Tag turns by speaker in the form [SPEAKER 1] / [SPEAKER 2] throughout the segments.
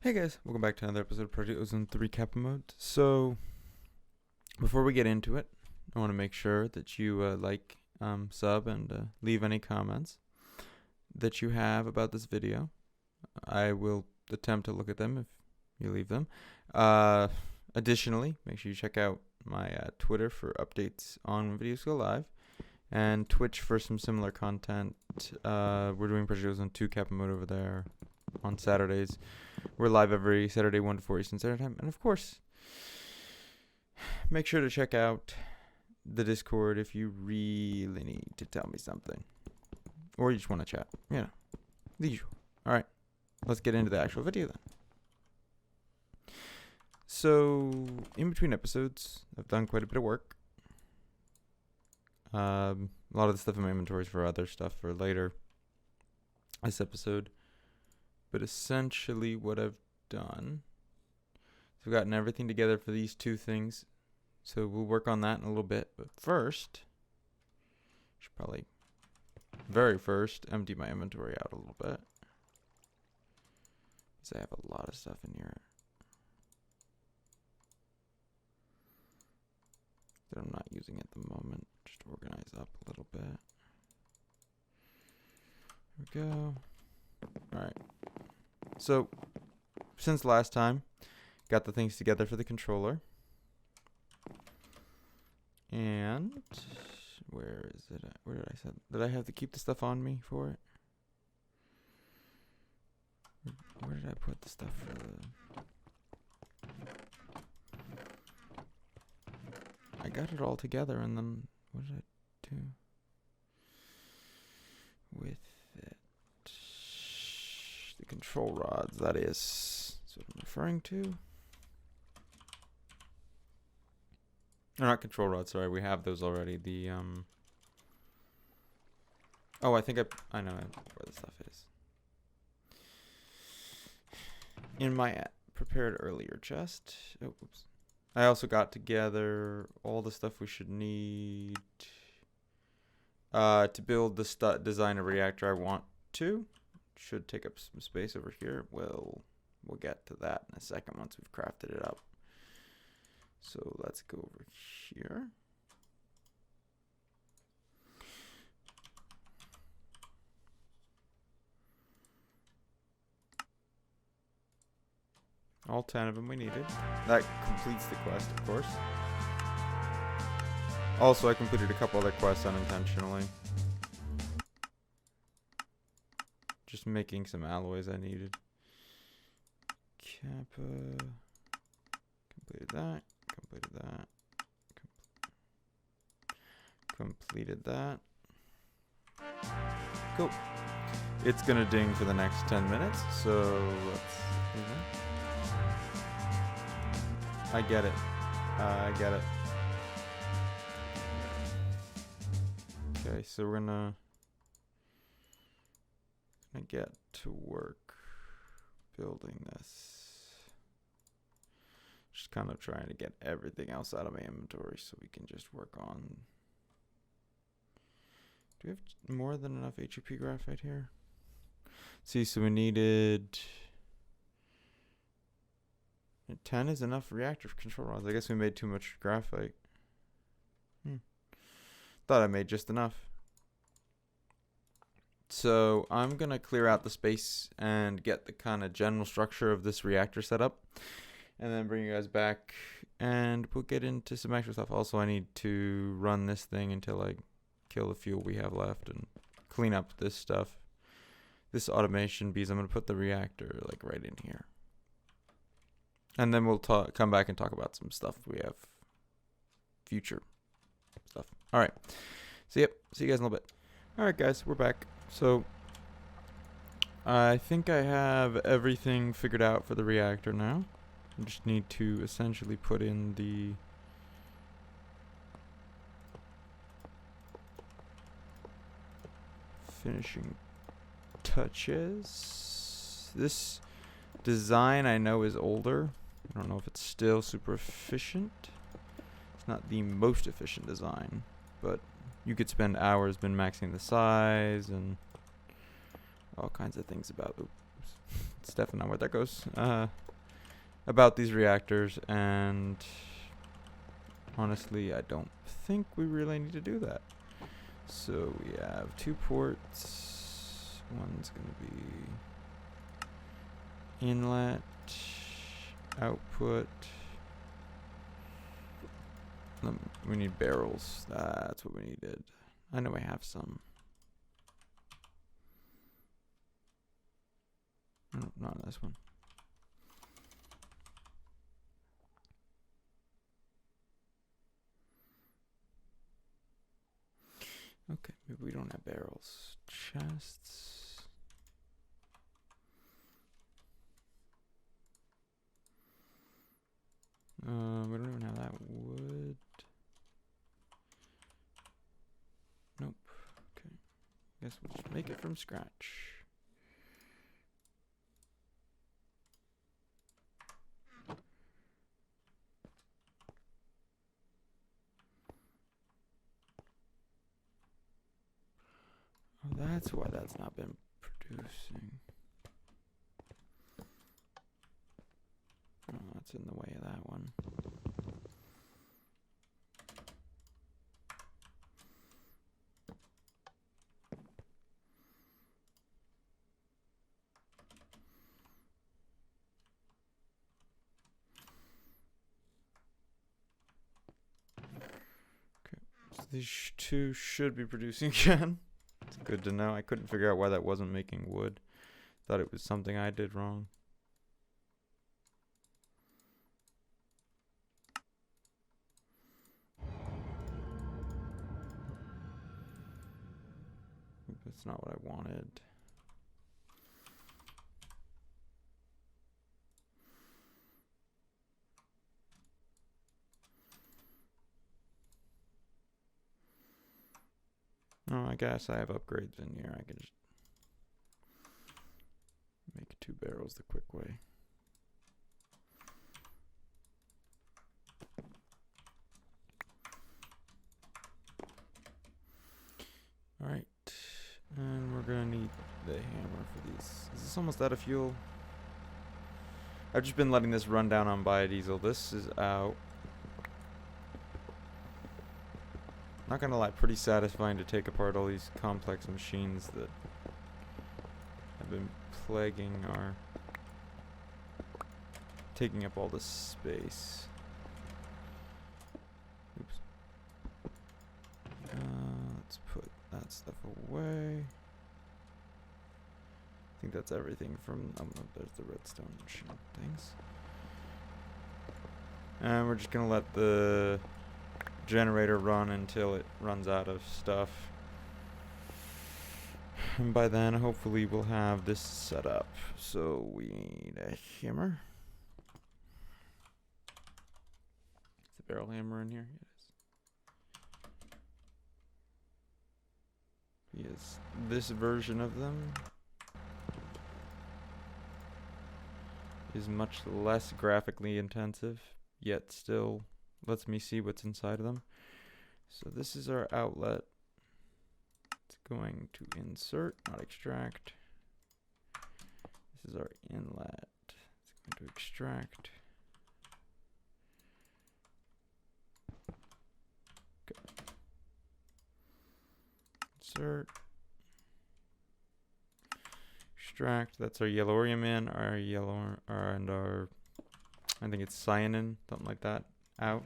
[SPEAKER 1] Hey guys, welcome back to another episode of Project Ozone 3 Kappa Mode. So, before we get into it, I want to make sure that you like, sub, and leave any comments that you have about this video. I will attempt to look at them if you leave them. Additionally, make sure you check out my Twitter for updates on when videos go live, and Twitch for some similar content. We're doing Project Ozone 2 Kappa Mode over there on Saturdays. We're live every Saturday, 1 to 4 Eastern Standard Time. And of course, make sure to check out the Discord if you really need to tell me something. Or you just want to chat. You know, the usual. Alright, let's get into the actual video then. So, in between episodes, I've done quite a bit of work. A lot of the stuff in my inventory is for other stuff for later this episode. But essentially what I've done is I've gotten everything together for these two things. So we'll work on that in a little bit. But first, should probably, very first, empty my inventory out a little bit. Because I have a lot of stuff in here that I'm not using at the moment. Just organize up a little bit. There we go. Alright. So, since last time, got the things together for the controller. And where is it at? Where did I set? Did I have to keep the stuff on me for it? Where did I put the stuff for the... I got it all together and then what did I do with it? The control rods, that is what I'm referring to. No, not control rods, sorry, we have those already. The oh, I think I know where the stuff is. In my prepared earlier chest. Oh, oops. I also got together all the stuff we should need to build the design of reactor I want to. Should take up some space over here. We'll get to that in a second once we've crafted it up. So let's go over here. All 10 of them we needed. That completes the quest, of course. Also, I completed a couple other quests unintentionally. Just making some alloys I needed. Kappa. Completed that. Completed that. Completed that. Cool. It's gonna ding for the next 10 minutes, so let's do that. I get it. I get it. Okay, so we're gonna get to work building this. Just kind of trying to get everything else out of my inventory so we can just work on. Do we have more than enough HEP graphite here? See, so we needed 10 is enough reactor control rods. I guess we made too much graphite. Thought I made just enough. So I'm going to clear out the space and get the kind of general structure of this reactor set up. And then bring you guys back and we'll get into some extra stuff. Also, I need to run this thing until I kill the fuel we have left and clean up this stuff. This automation, because I'm going to put the reactor like right in here. And then we'll come back and talk about some stuff we have. Future stuff. All right. So, yep. See you guys in a little bit. All right, guys. We're back. So, I think I have everything figured out for the reactor now. I just need to essentially put in the finishing touches. This design I know is older. I don't know if it's still super efficient. It's not the most efficient design, but you could spend hours min-maxing the size and all kinds of things about. Oops. That's definitely not where that goes. About these reactors, and honestly, I don't think we really need to do that. So we have 2 ports. One's going to be inlet, output. We need barrels. That's what we needed. I know I have some. No, not this one. Okay, maybe we don't have barrels. Chests. We don't even have that wood. Nope. Okay. Guess we'll just make it from scratch. Oh, that's why that's not been producing. Oh, that's in the way of that one. Okay, so these 2 should be producing again. It's good to know. I couldn't figure out why that wasn't making wood. Thought it was something I did wrong. That's not what I wanted. Oh, I guess I have upgrades in here. I can just make 2 barrels the quick way. Alright. And we're gonna need the hammer for these. Is this almost out of fuel? I've just been letting this run down on biodiesel. This is out. Not gonna lie, pretty satisfying to take apart all these complex machines that have been plaguing our... taking up all this space. Oops. Let's put that stuff away. I think that's everything from... oh, no, there's the redstone machine things. And we're just gonna let the generator run until it runs out of stuff. And by then, hopefully, we'll have this set up. So we need a hammer. Is the barrel hammer in here? It is. Yes, this version of them is much less graphically intensive, yet still lets me see what's inside of them. So this is our outlet. It's going to insert, not extract. This is our inlet. It's going to extract. Okay. Insert. Extract. That's our yellorium in, our yellow, and our, I think it's cyanin, something like that, out.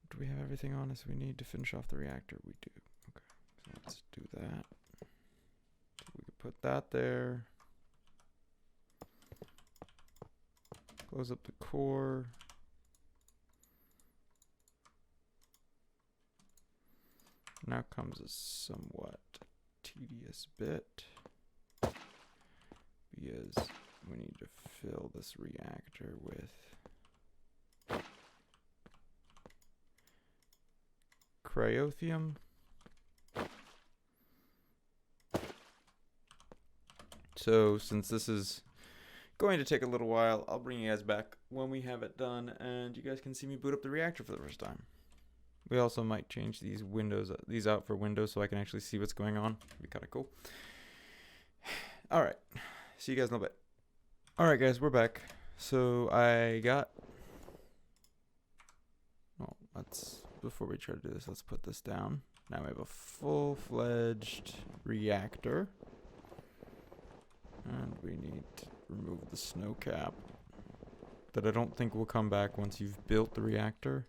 [SPEAKER 1] Do we have everything on us we need to finish off the reactor? We do. Okay, so let's do that. So we can put that there. Close up the core. Now comes a somewhat tedious bit, because we need to fill this reactor with cryothium. So since this is going to take a little while, I'll bring you guys back when we have it done and you guys can see me boot up the reactor for the first time. We also might change these windows, these out for windows so I can actually see what's going on. It'd be kind of cool. All right. See you guys in a bit. Alright guys, we're back. So I got... Well, before we try to do this, let's put this down. Now we have a full-fledged reactor. And we need to remove the snow cap. That I don't think will come back once you've built the reactor.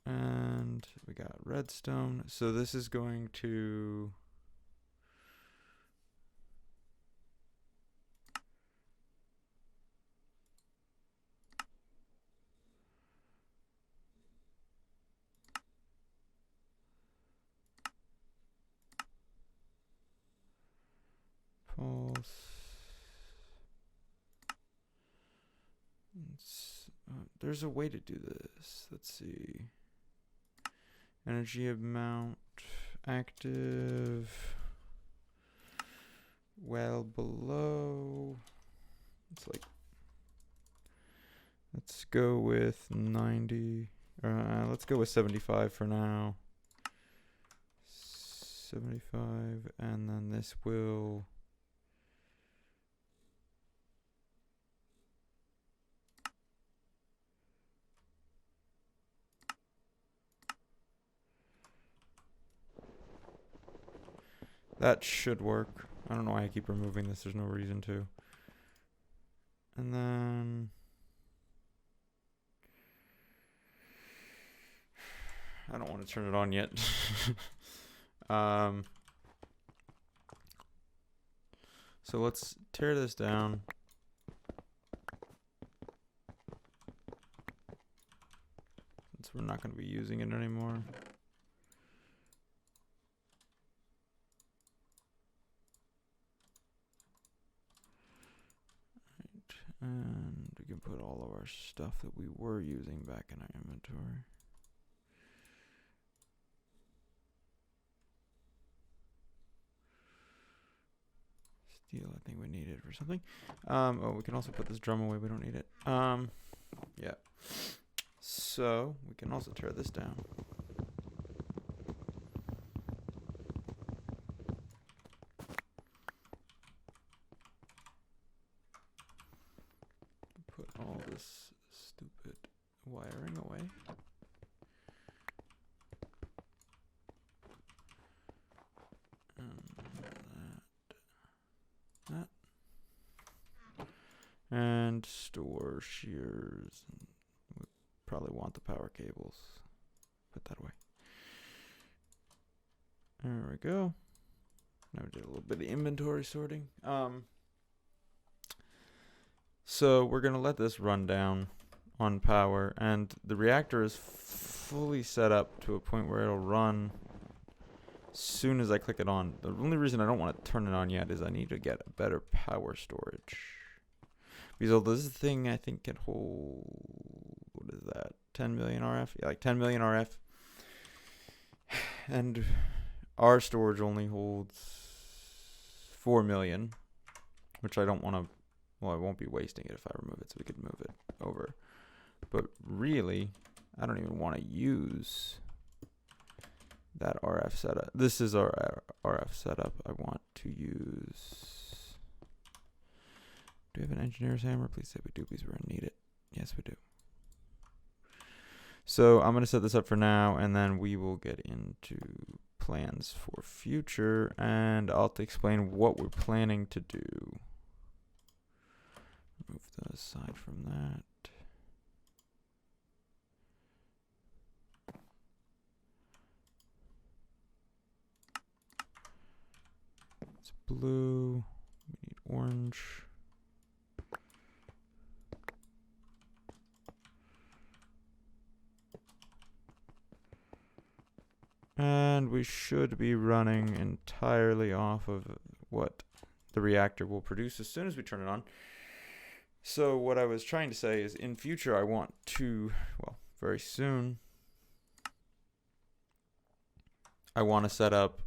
[SPEAKER 1] And we got redstone. So this is going to... There's a way to do this. Let's see. Energy amount active. Well below. It's like. Let's go with 90. Let's go with 75 for now. 75, and then this will. That should work. I don't know why I keep removing this. There's no reason to. And then... I don't want to turn it on yet. So let's tear this down. Since we're not going to be using it anymore. And we can put all of our stuff that we were using back in our inventory. Steel, I think we need it for something. Oh, we can also put this drum away. We don't need it. Yeah. So we can also tear this down. All this stupid wiring away. That. And store shears. We probably want the power cables. Put that away. There we go. Now we did a little bit of inventory sorting. So we're going to let this run down on power, and the reactor is fully set up to a point where it'll run as soon as I click it on. The only reason I don't want to turn it on yet is I need to get a better power storage. Because this thing I think can hold, what is that, 10 million RF? Yeah, like 10 million RF. And our storage only holds 4 million, which I don't want to. Well, I won't be wasting it if I remove it, so we could move it over. But really, I don't even want to use that RF setup. This is our RF setup. I want to use... Do we have an engineer's hammer? Please say we do, because we're going to need it. Yes, we do. So I'm going to set this up for now, and then we will get into plans for future, and I'll explain what we're planning to do. Move that aside from that. It's blue. We need orange. And we should be running entirely off of what the reactor will produce as soon as we turn it on. So what I was trying to say is in future I want to, well, very soon, I want to set up,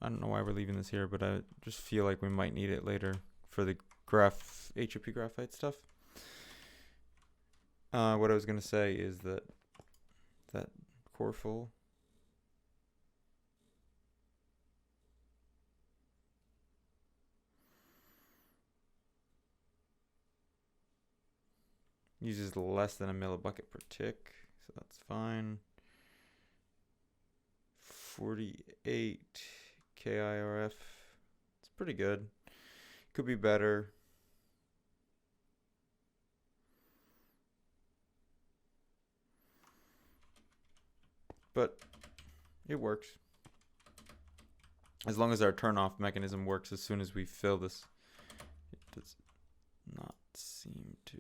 [SPEAKER 1] I don't know why we're leaving this here, but I just feel like we might need it later for the HOP graphite stuff. What I was going to say is that core full. Uses less than a millibucket per tick, so that's fine. 48 KIRF. It's pretty good. Could be better. But it works. As long as our turn off mechanism works as soon as we fill this. It does not seem to.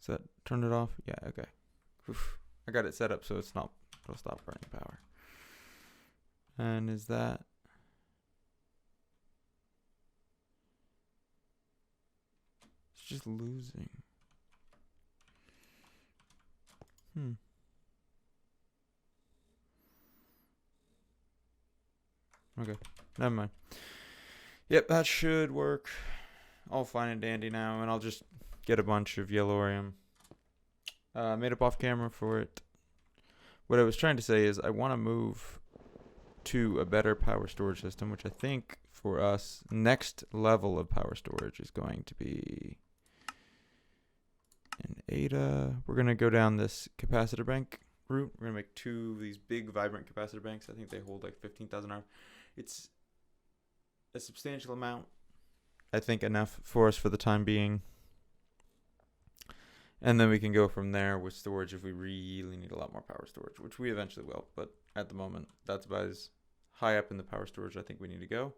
[SPEAKER 1] Does that turn it off? Yeah, okay. Oof. I got it set up so it'll stop burning power. And is that? It's just losing. Okay, never mind. Yep, that should work. All fine and dandy now, and I'll just get a bunch of yellow Orium. Made up off camera for it. What I was trying to say is I want to move to a better power storage system, which I think for us, next level of power storage is going to be an ADA. We're going to go down this capacitor bank route. We're going to make 2 of these big vibrant capacitor banks. I think they hold like 15,000 hours. It's a substantial amount. I think enough for us for the time being. And then we can go from there with storage if we really need a lot more power storage, which we eventually will. But at the moment, that's about as high up in the power storage I think we need to go.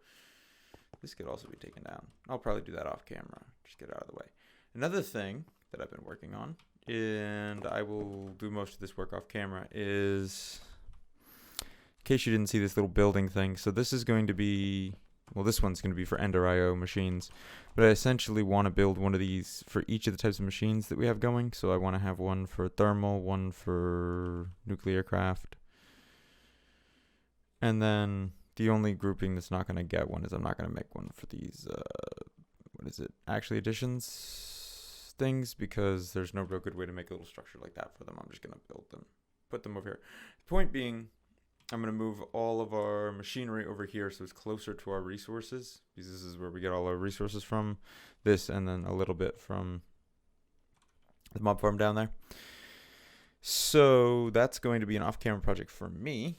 [SPEAKER 1] This could also be taken down. I'll probably do that off camera. Just get it out of the way. Another thing that I've been working on, and I will do most of this work off camera, is, in case you didn't see this little building thing, so this is going to be, well, this one's going to be for Ender IO machines, but I essentially want to build one of these for each of the types of machines that we have going. So I want to have one for thermal, one for nuclear craft, and then the only grouping that's not going to get one is I'm not going to make one for these, actually additions things, because there's no real good way to make a little structure like that for them. I'm just going to build them, put them over here. The point being, I'm going to move all of our machinery over here so it's closer to our resources, because this is where we get all our resources from. This, and then a little bit from the mob farm down there. So that's going to be an off-camera project for me.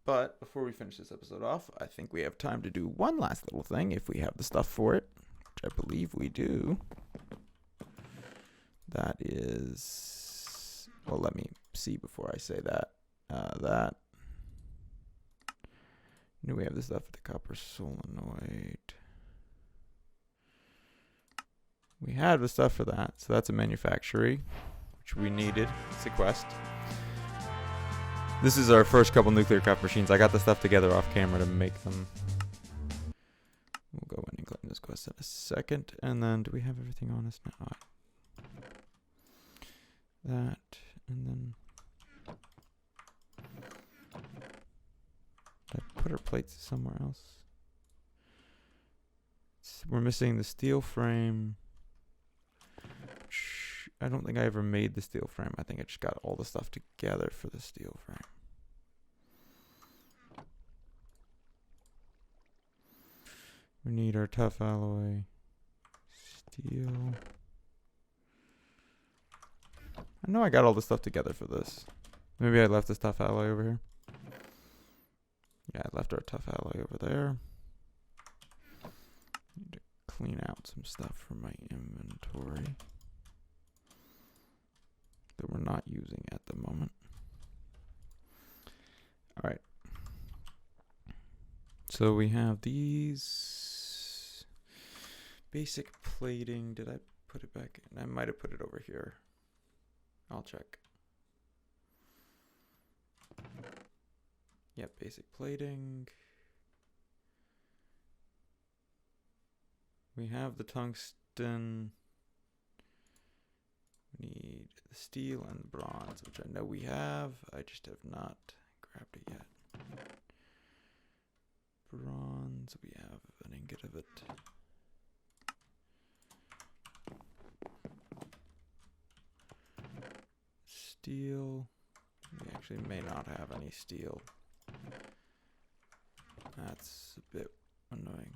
[SPEAKER 1] But before we finish this episode off, I think we have time to do one last little thing if we have the stuff for it, which I believe we do. That is, well, let me see before I say that. Knew we have the stuff for the copper solenoid. We had the stuff for that, so that's a manufactory, which we needed. It's a quest. This is our first couple nuclear craft machines. I got the stuff together off camera to make them. We'll go in and claim this quest in a second. And then, do we have everything on us now? That, and then did I put our plates somewhere else? We're missing the steel frame. I don't think I ever made the steel frame. I think I just got all the stuff together for the steel frame. We need our tough alloy steel. I know I got all the stuff together for this. Maybe I left this tough alloy over here. Yeah, I left our tough alloy over there. Need to clean out some stuff from my inventory that we're not using at the moment. All right. So we have these basic plating. Did I put it back in? I might have put it over here. I'll check. Yep, basic plating. We have the tungsten. We need the steel and the bronze, which I know we have. I just have not grabbed it yet. Bronze, we have an ingot of it. steel. We actually may not have any steel. That's a bit annoying.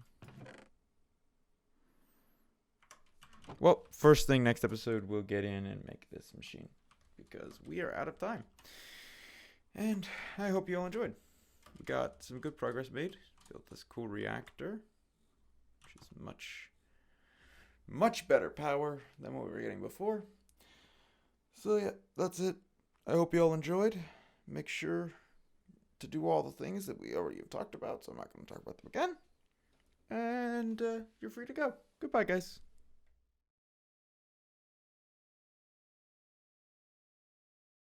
[SPEAKER 1] Well, first thing next episode, we'll get in and make this machine because we are out of time. And I hope you all enjoyed. We got some good progress made. Built this cool reactor, which is much better power than what we were getting before. So yeah, that's it. I hope you all enjoyed. Make sure to do all the things that we already have talked about, so I'm not going to talk about them again. And you're free to go. Goodbye, guys.